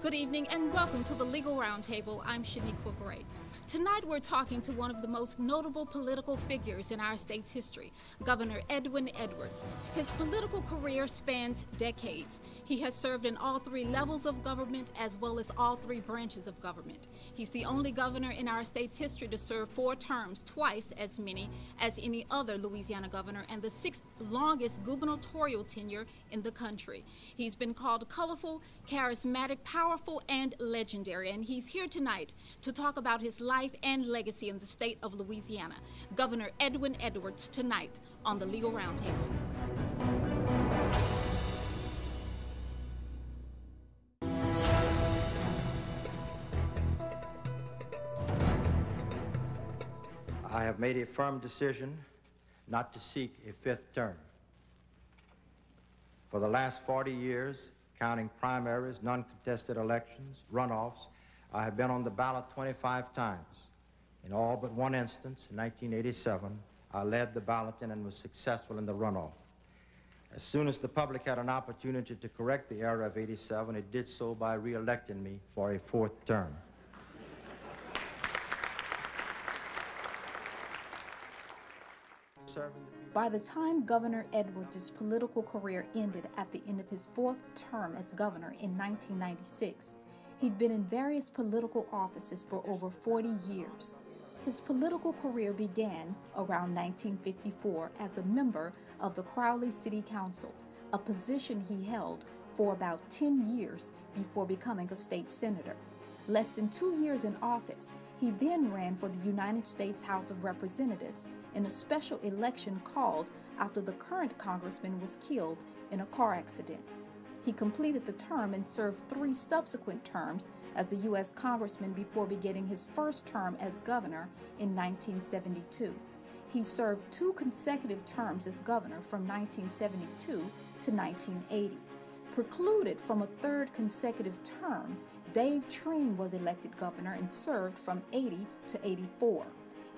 Good evening and welcome to the Legal Roundtable. I'm Shaniqua Gray. Tonight we're talking to one of the most notable political figures in our state's history, Governor Edwin Edwards. His political career spans decades. He has served in all three levels of government as well as all three branches of government. He's the only governor in our state's history to serve 4 terms, twice as many as any other Louisiana governor, and the 6th longest gubernatorial tenure in the country. He's been called colorful, charismatic, powerful, and legendary, and he's here tonight to talk about his life and legacy in the state of Louisiana. Governor Edwin Edwards tonight on the Legal Roundtable. I have made a firm decision not to seek a 5th term. For the last 40 years, counting primaries, non-contested elections, runoffs, I have been on the ballot 25 times. In all but one instance, in 1987, I led the balloting and was successful in the runoff. As soon as the public had an opportunity to correct the error of 87, it did so by re-electing me for a 4th term. By the time Governor Edwards' political career ended at the end of his 4th term as governor in 1996, he'd been in various political offices for over 40 years. His political career began around 1954 as a member of the Crowley City Council, a position he held for about 10 years before becoming a state senator. Less than 2 years in office, he then ran for the United States House of Representatives in a special election called after the current congressman was killed in a car accident. He completed the term and served 3 subsequent terms as a U.S. congressman before beginning his first term as governor in 1972. He served 2 consecutive terms as governor from 1972 to 1980. Precluded from a 3rd consecutive term, Dave Treen was elected governor and served from 80 to 84.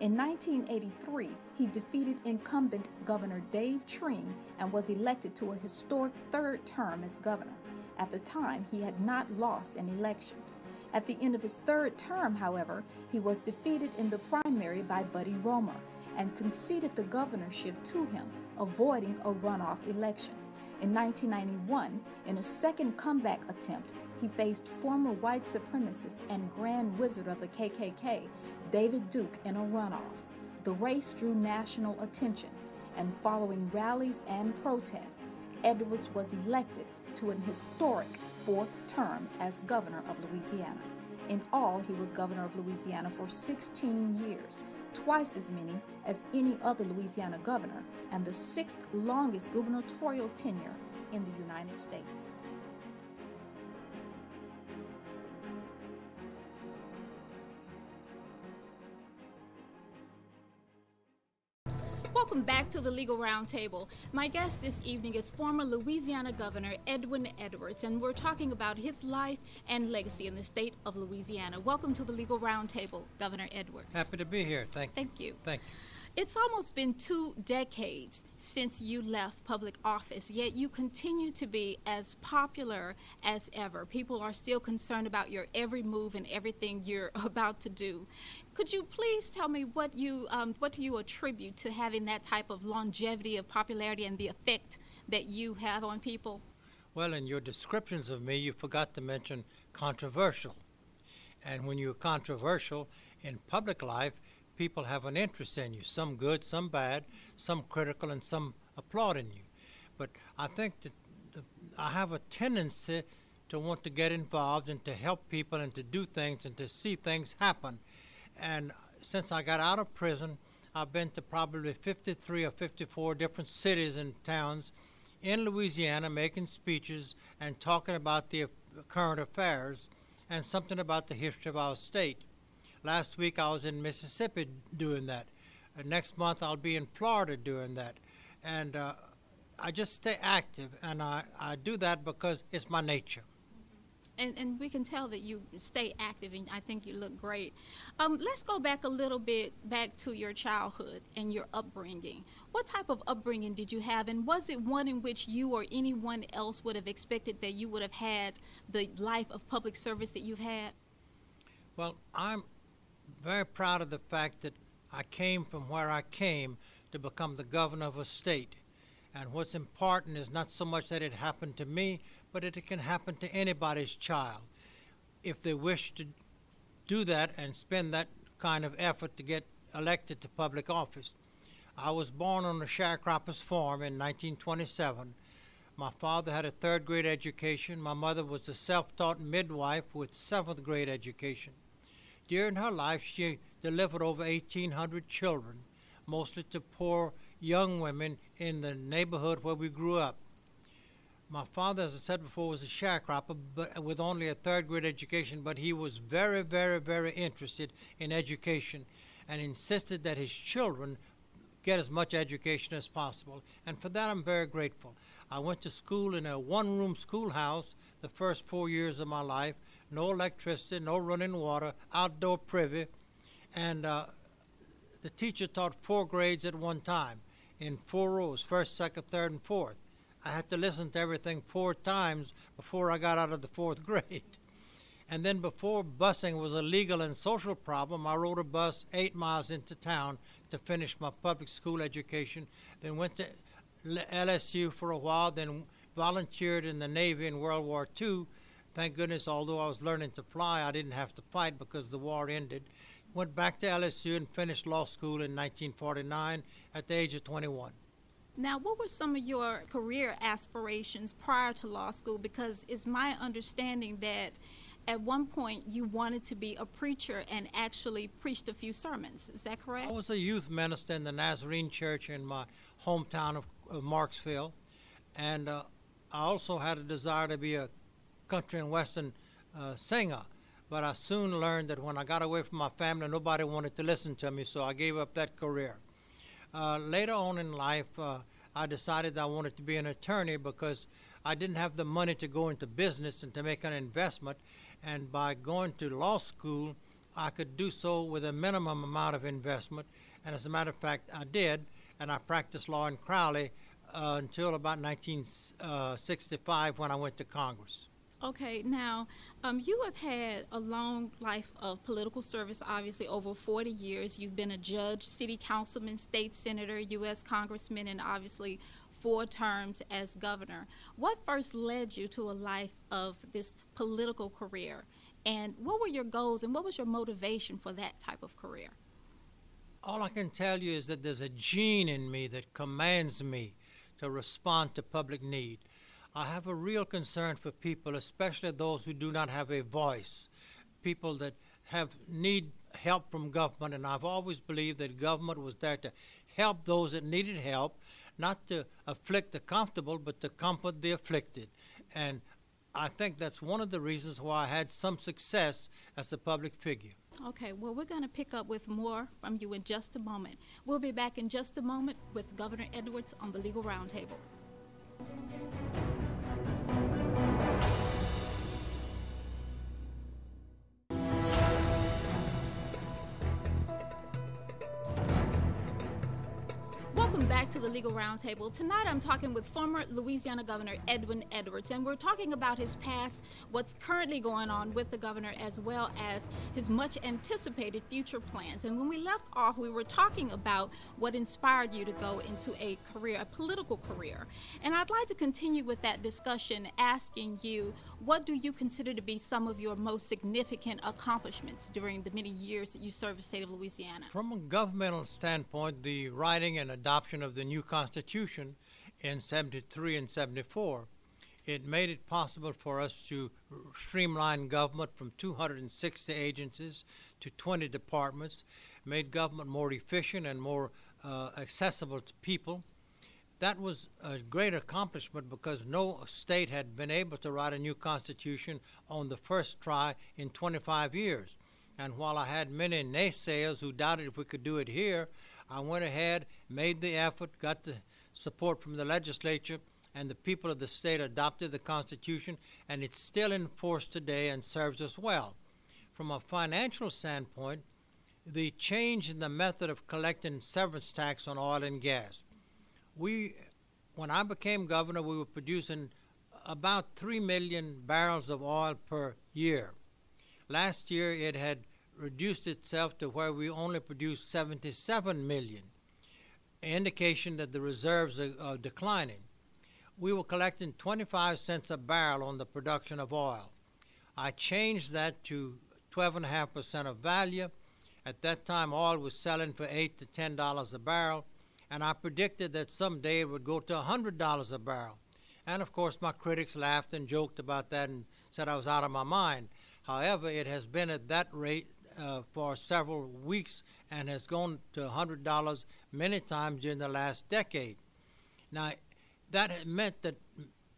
In 1983, he defeated incumbent Governor Dave Treen and was elected to a historic 3rd term as governor. At the time, he had not lost an election. At the end of his 3rd term, however, he was defeated in the primary by Buddy Roemer and conceded the governorship to him, avoiding a runoff election. In 1991, in a 2nd comeback attempt, he faced former white supremacist and grand wizard of the KKK, David Duke, in a runoff. The race drew national attention, and following rallies and protests, Edwards was elected to an historic 4th term as governor of Louisiana. In all, he was governor of Louisiana for 16 years, twice as many as any other Louisiana governor, and the 6th longest gubernatorial tenure in the United States. Welcome back to the Legal Roundtable. My guest this evening is former Louisiana Governor Edwin Edwards, and we're talking about his life and legacy in the state of Louisiana. Welcome to the Legal Roundtable, Governor Edwards. Happy to be here. Thank you. Thank you. It's almost been 2 decades since you left public office, yet you continue to be as popular as ever. People are still concerned about your every move and everything you're about to do. Could you please tell me what do you attribute to having that type of longevity of popularity and the effect that you have on people? Well, in your descriptions of me, you forgot to mention controversial. And when you're controversial in public life, people have an interest in you, some good, some bad, some critical, and some applauding you. But I think that I have a tendency to want to get involved and to help people and to do things and to see things happen. And since I got out of prison, I've been to probably 53 or 54 different cities and towns in Louisiana making speeches and talking about the current affairs and something about the history of our state. Last week I was in Mississippi doing that. Next month I'll be in Florida doing that. And I just stay active, and I do that because it's my nature. And we can tell that you stay active, and I think you look great. Let's go back a little bit, back to your childhood and your upbringing. What type of upbringing did you have, and was it one in which you or anyone else would have expected that you would have had the life of public service that you've had? Well, I'm very proud of the fact that I came from where I came to become the governor of a state. And what's important is not so much that it happened to me, but that it can happen to anybody's child if they wish to do that and spend that kind of effort to get elected to public office. I was born on a sharecropper's farm in 1927. My father had a third-grade education. My mother was a self-taught midwife with seventh-grade education. During her life, she delivered over 1,800 children, mostly to poor young women in the neighborhood where we grew up. My father, as I said before, was a sharecropper, but with only a third-grade education, but he was very, very, very interested in education and insisted that his children get as much education as possible. And for that, I'm very grateful. I went to school in a one-room schoolhouse the first 4 years of my life, no electricity, no running water, outdoor privy, and the teacher taught 4 grades at one time in 4 rows, first, second, third, and fourth. I had to listen to everything 4 times before I got out of the 4th grade. And then before busing was a legal and social problem, I rode a bus 8 miles into town to finish my public school education, then went to LSU for a while, then volunteered in the Navy in World War II. Thank goodness, although I was learning to fly, I didn't have to fight because the war ended. Went back to LSU and finished law school in 1949 at the age of 21. Now, what were some of your career aspirations prior to law school? Because it's my understanding that at one point you wanted to be a preacher and actually preached a few sermons. Is that correct? I was a youth minister in the Nazarene Church in my hometown of Marksville, and I also had a desire to be a country and western singer. But I soon learned that when I got away from my family, nobody wanted to listen to me, so I gave up that career. Later on in life, I decided I wanted to be an attorney because I didn't have the money to go into business and to make an investment. And by going to law school, I could do so with a minimum amount of investment. And as a matter of fact, I did. And I practiced law in Crowley until about 1965 when I went to Congress. Okay, now, you have had a long life of political service, obviously over 40 years. You've been a judge, city councilman, state senator, U.S. congressman, and obviously 4 terms as governor. What first led you to a life of this political career? And what were your goals and what was your motivation for that type of career? All I can tell you is that there's a gene in me that commands me to respond to public need. I have a real concern for people, especially those who do not have a voice, people that need help from government, and I've always believed that government was there to help those that needed help, not to afflict the comfortable, but to comfort the afflicted. And I think that's one of the reasons why I had some success as a public figure. Okay, well, we're going to pick up with more from you in just a moment. We'll be back in just a moment with Governor Edwards on the Legal Roundtable. Welcome back to the Legal Roundtable. Tonight I'm talking with former Louisiana Governor Edwin Edwards, and we're talking about his past, what's currently going on with the governor, as well as his much anticipated future plans. And when we left off, we were talking about what inspired you to go into a career, a political career. And I'd like to continue with that discussion, asking you, what do you consider to be some of your most significant accomplishments during the many years that you served the state of Louisiana? From a governmental standpoint, the writing and adoption of the new Constitution in 73 and 74, it made it possible for us to streamline government from 260 agencies to 20 departments, made government more efficient and more accessible to people. That was a great accomplishment because no state had been able to write a new constitution on the first try in 25 years. And while I had many naysayers who doubted if we could do it here, I went ahead, made the effort, got the support from the legislature, and the people of the state adopted the Constitution, and it's still in force today and serves us well. From a financial standpoint, the change in the method of collecting severance tax on oil and gas. When I became governor, we were producing about 3 million barrels of oil per year. Last year, it had reduced itself to where we only produced 77 million, an indication that the reserves are declining. We were collecting 25 cents a barrel on the production of oil. I changed that to 12.5% of value. At that time, oil was selling for $8 to $10 a barrel, and I predicted that someday it would go to $100 a barrel. And of course, my critics laughed and joked about that and said I was out of my mind. However, it has been at that rate for several weeks and has gone to $100 many times during the last decade. Now, that meant that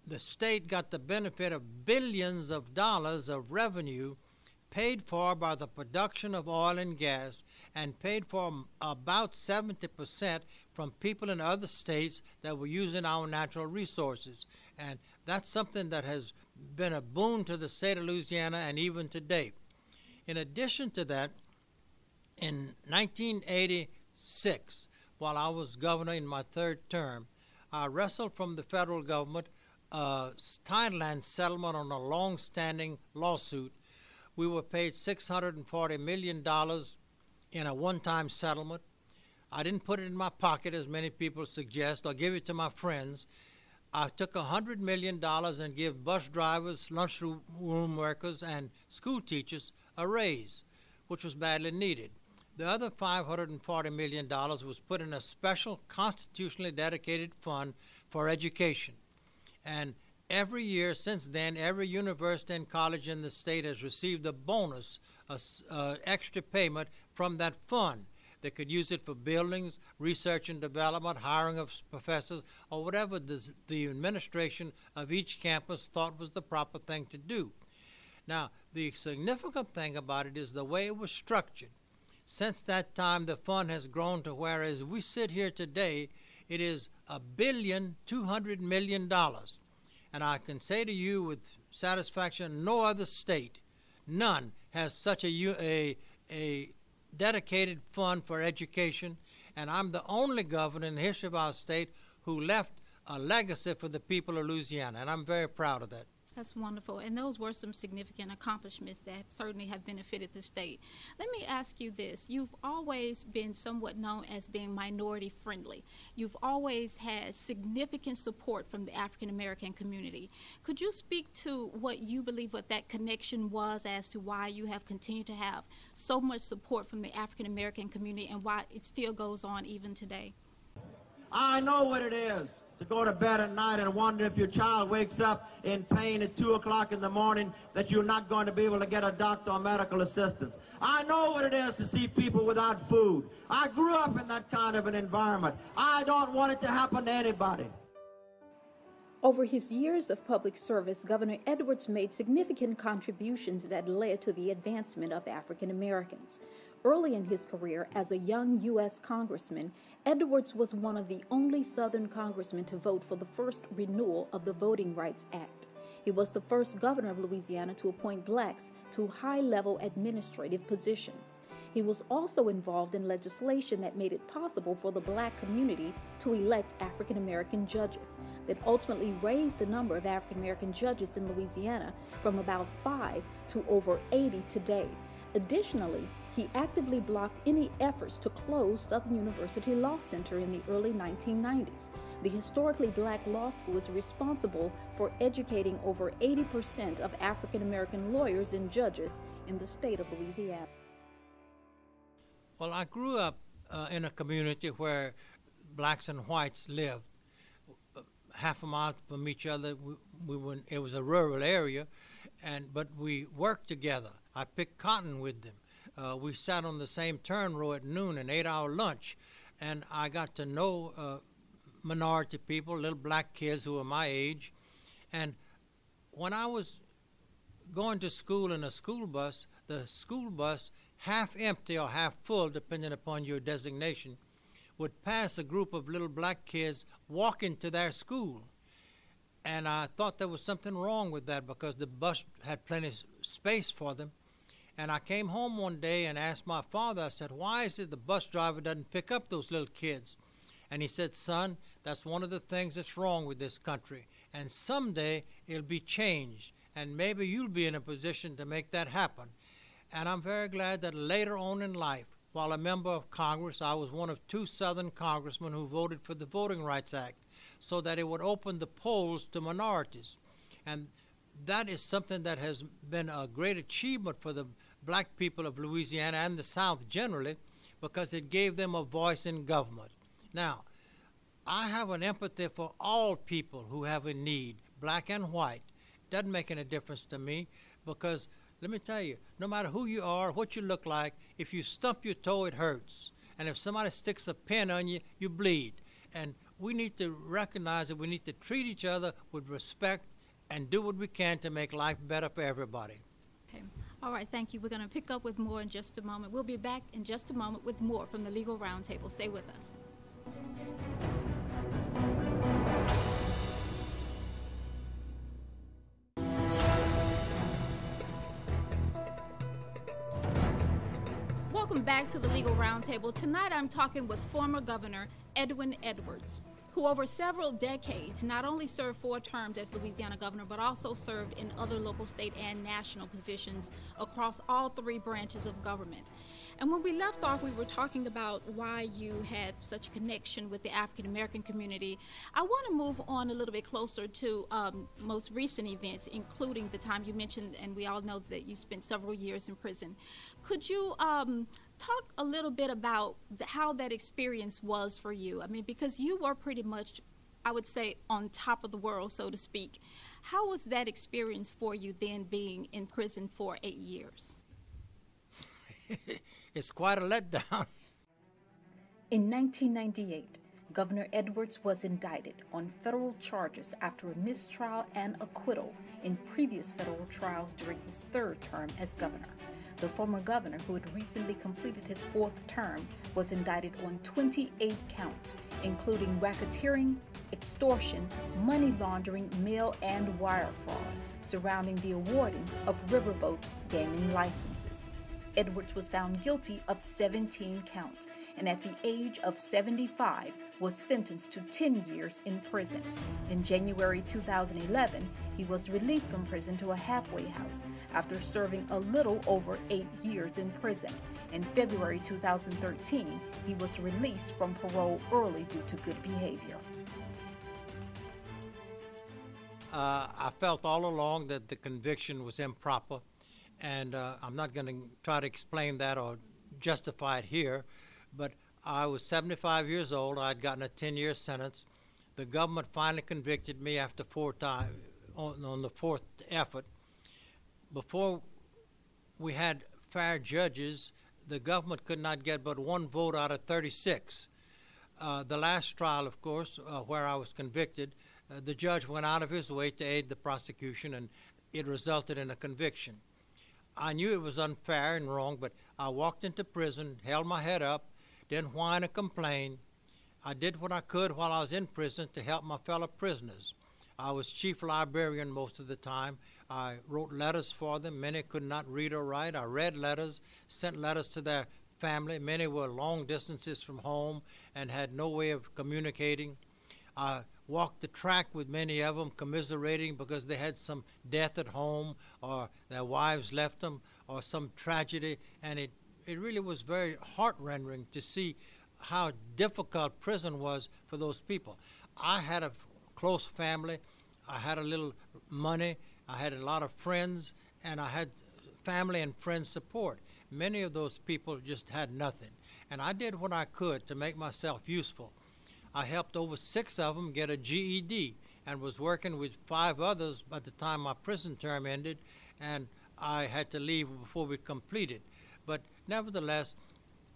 the state got the benefit of billions of dollars of revenue paid for by the production of oil and gas, and paid for about 70% from people in other states that were using our natural resources. And that's something that has been a boon to the state of Louisiana and even today. In addition to that, in 1986, while I was governor in my third term, I wrestled from the federal government a tideland settlement on a long-standing lawsuit. We were paid $640 million in a one-time settlement. I didn't put it in my pocket, as many people suggest, or give it to my friends. I took $100 million and gave bus drivers, lunchroom workers, and school teachers a raise, which was badly needed. The other $540 million was put in a special constitutionally dedicated fund for education. And every year since then, every university and college in the state has received a bonus, extra payment from that fund. They could use it for buildings, research and development, hiring of professors, or whatever the administration of each campus thought was the proper thing to do. Now, the significant thing about it is the way it was structured. Since that time, the fund has grown to where, as we sit here today, it is $1.2 billion. And I can say to you with satisfaction, no other state, none, has such a dedicated fund for education. And I'm the only governor in the history of our state who left a legacy for the people of Louisiana, and I'm very proud of that. That's wonderful. And those were some significant accomplishments that certainly have benefited the state. Let me ask you this. You've always been somewhat known as being minority friendly. You've always had significant support from the African American community. Could you speak to what you believe what that connection was as to why you have continued to have so much support from the African American community and why it still goes on even today? I know what it is to go to bed at night and wonder if your child wakes up in pain at 2 o'clock in the morning, that you're not going to be able to get a doctor or medical assistance. I know what it is to see people without food. I grew up in that kind of an environment. I don't want it to happen to anybody. Over his years of public service, Governor Edwards made significant contributions that led to the advancement of African Americans. Early in his career as a young U.S. congressman, Edwards was one of the only Southern congressmen to vote for the first renewal of the Voting Rights Act. He was the first governor of Louisiana to appoint blacks to high-level administrative positions. He was also involved in legislation that made it possible for the black community to elect African American judges, that ultimately raised the number of African American judges in Louisiana from about 5 to over 80 today. Additionally, he actively blocked any efforts to close Southern University Law Center in the early 1990s. The historically black law school is responsible for educating over 80% of African American lawyers and judges in the state of Louisiana. Well, I grew up in a community where blacks and whites lived half a mile from each other. It was a rural area, but we worked together. I picked cotton with them. We sat on the same turn row at noon and ate our lunch, and I got to know minority people, little black kids who were my age. And when I was going to school in a school bus, the school bus, half empty or half full, depending upon your designation, would pass a group of little black kids walking to their school. And I thought there was something wrong with that because the bus had plenty of space for them. And I came home one day and asked my father, I said, why is it the bus driver doesn't pick up those little kids? And he said, son, that's one of the things that's wrong with this country. And someday it'll be changed. And maybe you'll be in a position to make that happen. And I'm very glad that later on in life, while a member of Congress, I was one of 2 Southern congressmen who voted for the Voting Rights Act so that it would open the polls to minorities. And that is something that has been a great achievement for the black people of Louisiana and the South generally, because it gave them a voice in government. Now, I have an empathy for all people who have a need, black and white. Doesn't make any difference to me, because let me tell you, no matter who you are, what you look like, if you stump your toe, it hurts. And if somebody sticks a pin on you, you bleed. And we need to recognize that we need to treat each other with respect and do what we can to make life better for everybody. Okay. All right, thank you. We're going to pick up with more in just a moment. We'll be back in just a moment with more from the Legal Roundtable. Stay with us. Welcome back to the Legal Roundtable. Tonight I'm talking with former Governor Edwin Edwards, who over several decades not only served 4 terms as Louisiana governor, but also served in other local, state, and national positions across all 3 branches of government. And when we left off, we were talking about why you had such a connection with the African American community. I want to move on a little bit closer to most recent events, including the time you mentioned, and we all know that you spent several years in prison. Could you talk a little bit about how that experience was for you? I mean, because you were pretty much, I would say, on top of the world, so to speak. How was that experience for you then, being in prison for 8 years? It's quite a letdown. In 1998, Governor Edwards was indicted on federal charges after a mistrial and acquittal in previous federal trials during his 3rd term as governor. The former governor, who had recently completed his 4th term, was indicted on 28 counts, including racketeering, extortion, money laundering, mail and wire fraud, surrounding the awarding of riverboat gaming licenses. Edwards was found guilty of 17 counts, and at the age of 75 was sentenced to 10 years in prison. In January 2011, he was released from prison to a halfway house after serving a little over 8 years in prison. In February 2013, he was released from parole early due to good behavior. I felt all along that the conviction was improper, and I'm not going to try to explain that or justify it here, but I was 75 years old. I'd gotten a 10-year sentence. The government finally convicted me after 4 times on the 4th effort. Before we had fair judges, the government could not get but 1 vote out of 36. The last trial, of course, where I was convicted, the judge went out of his way to aid the prosecution, and it resulted in a conviction. I knew it was unfair and wrong, but I walked into prison, held my head up, didn't whine or complain. I did what I could while I was in prison to help my fellow prisoners. I was chief librarian most of the time. I wrote letters for them. Many could not read or write. I read letters, sent letters to their family. Many were long distances from home and had no way of communicating. I walked the track with many of them, commiserating because they had some death at home, or their wives left them, or some tragedy, and it really was very heart-rending to see how difficult prison was for those people. I had a close family. I had a little money. I had a lot of friends, and I had family and friends support. Many of those people just had nothing, and I did what I could to make myself useful. I helped over 6 of them get a GED and was working with 5 others by the time my prison term ended, and I had to leave before we completed. But nevertheless,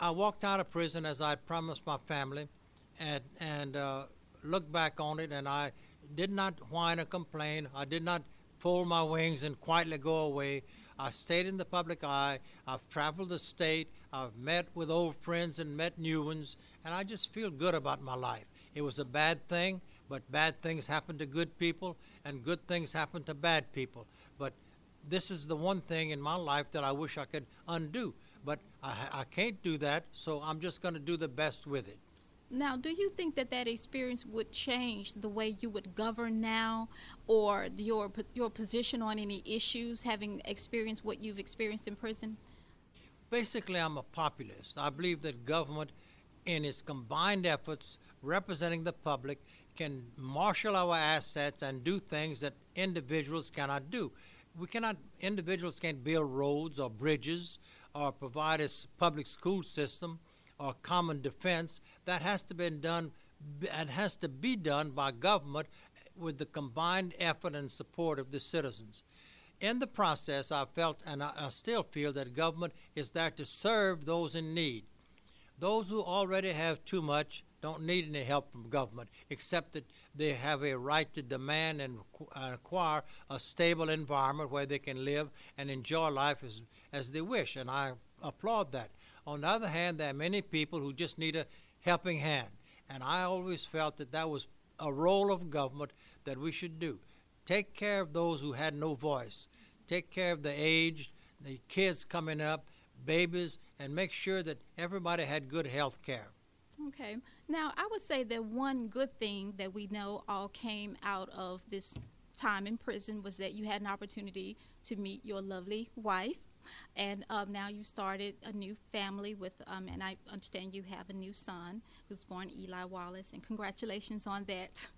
I walked out of prison as I had promised my family, and looked back on it, and I did not whine or complain. I did not fold my wings and quietly go away. I stayed in the public eye. I've traveled the state. I've met with old friends and met new ones, and I just feel good about my life. It was a bad thing, But bad things happen to good people, and good things happen to bad people. But this is the one thing in my life that I wish I could undo. But I can't do that, so I'm just going to do the best with it. Now, do you think that that experience would change the way you would govern now, or your position on any issues, having experienced what you've experienced in prison? Basically, I'm a populist. I believe that government, in its combined efforts representing the public, can marshal our assets and do things that individuals cannot do. Individuals can't build roads or bridges or provide a public school system or common defense. That has to be done. It has to be done by government with the combined effort and support of the citizens. In the process, I felt, and I still feel, that government is there to serve those in need. Those who already have too much don't need any help from government, except that they have a right to demand and acquire a stable environment where they can live and enjoy life as they wish, and I applaud that. On the other hand, there are many people who just need a helping hand, and I always felt that that was a role of government that we should do. Take care of those who had no voice. Take care of the aged, the kids coming up, babies, and make sure that everybody had good health care. Okay. Now, I would say that one good thing that we know all came out of this time in prison was that you had an opportunity to meet your lovely wife. And now you started a new family with, and I understand you have a new son who's born, Eli Wallace, and congratulations on that.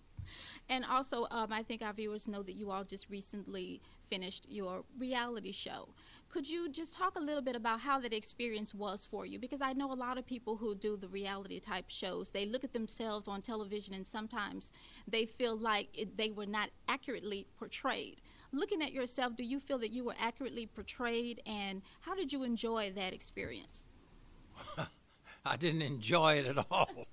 And also, I think our viewers know that you all just recently finished your reality show. Could you just talk a little bit about how that experience was for you? Because I know a lot of people who do the reality type shows, they look at themselves on television and sometimes they feel like they were not accurately portrayed. Looking at yourself, do you feel that you were accurately portrayed, and how did you enjoy that experience? I didn't enjoy it at all.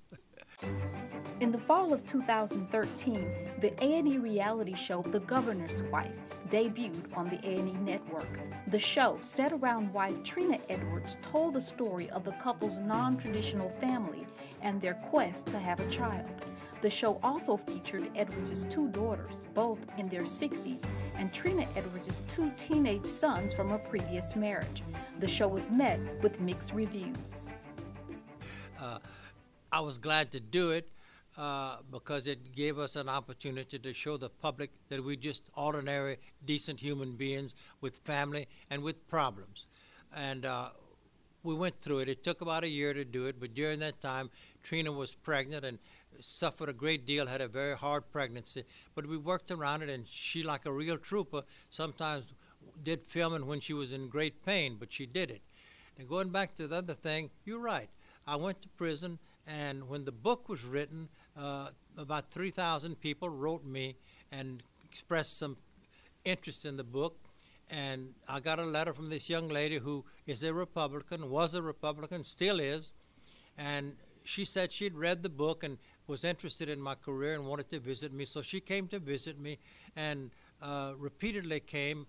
In the fall of 2013, the A&E reality show The Governor's Wife debuted on the A&E network. The show, set around wife Trina Edwards, told the story of the couple's non-traditional family and their quest to have a child. The show also featured Edwards' two daughters, both in their 60s, and Trina Edwards' two teenage sons from a previous marriage. The show was met with mixed reviews. I was glad to do it because it gave us an opportunity to show the public that we're just ordinary, decent human beings with family and with problems. And we went through it. It took about a year to do it, but during that time, Trina was pregnant and suffered a great deal, had a very hard pregnancy. But we worked around it, and she, like a real trooper, sometimes did filming when she was in great pain, but she did it. And going back to the other thing, you're right. I went to prison, and when the book was written, about 3,000 people wrote me and expressed some interest in the book. And I got a letter from this young lady who is a Republican, was a Republican, still is. And she said she'd read the book and was interested in my career and wanted to visit me. So she came to visit me and repeatedly came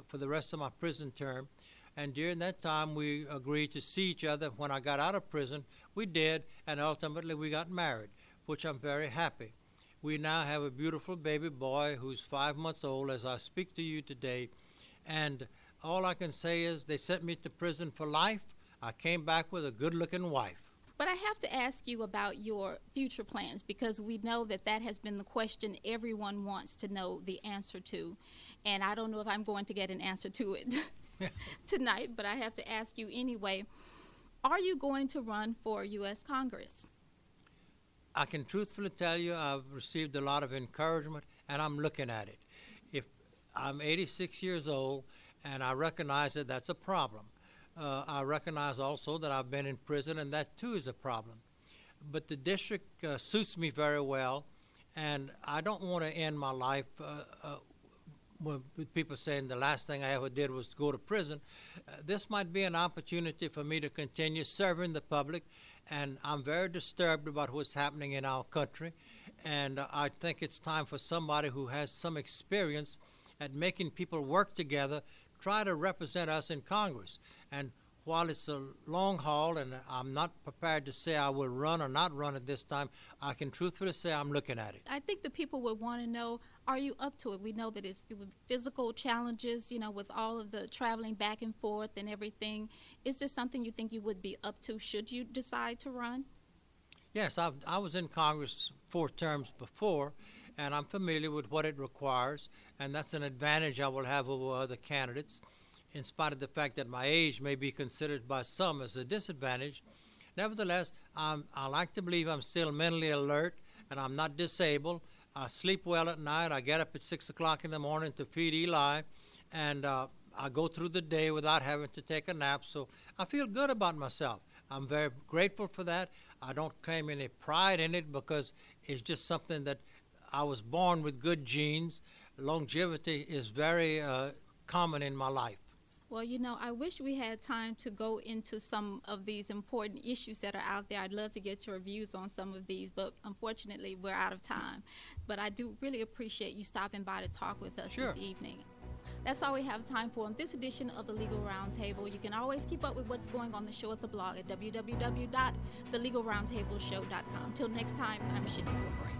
for the rest of my prison term. And during that time, we agreed to see each other. When I got out of prison, we did, and ultimately we got married, which I'm very happy. We now have a beautiful baby boy who's 5 months old as I speak to you today. And all I can say is they sent me to prison for life. I came back with a good-looking wife. But I have to ask you about your future plans, because we know that that has been the question everyone wants to know the answer to. And I don't know if I'm going to get an answer to it tonight, but I have to ask you anyway. Are you going to run for U.S. Congress? I can truthfully tell you I've received a lot of encouragement, and I'm looking at it. If I'm 86 years old, and I recognize that that's a problem. I recognize also that I've been in prison, and that too is a problem. But the district suits me very well, and I don't want to end my life with people saying the last thing I ever did was to go to prison. This might be an opportunity for me to continue serving the public, and I'm very disturbed about what's happening in our country. And I think it's time for somebody who has some experience at making people work together, try to represent us in Congress. And while it's a long haul and I'm not prepared to say I will run or not run at this time, I can truthfully say I'm looking at it. I think the people would want to know, are you up to it? We know that it would physical challenges, you know, with all of the traveling back and forth and everything. Is this something you think you would be up to should you decide to run? Yes, I was in Congress 4 terms before, and I'm familiar with what it requires, and that's an advantage I will have over other candidates, in spite of the fact that my age may be considered by some as a disadvantage. Nevertheless, I like to believe I'm still mentally alert, and I'm not disabled. I sleep well at night. I get up at 6 o'clock in the morning to feed Eli, and I go through the day without having to take a nap, so I feel good about myself. I'm very grateful for that. I don't claim any pride in it because it's just something that I was born with good genes. Longevity is very common in my life. Well, you know, I wish we had time to go into some of these important issues that are out there. I'd love to get your views on some of these, but unfortunately, we're out of time. But I do really appreciate you stopping by to talk with us Sure. this evening. That's all we have time for on this edition of the Legal Roundtable. You can always keep up with what's going on the show at the blog at www.thelegalroundtableshow.com. Till next time, I'm Shaniqua Gray.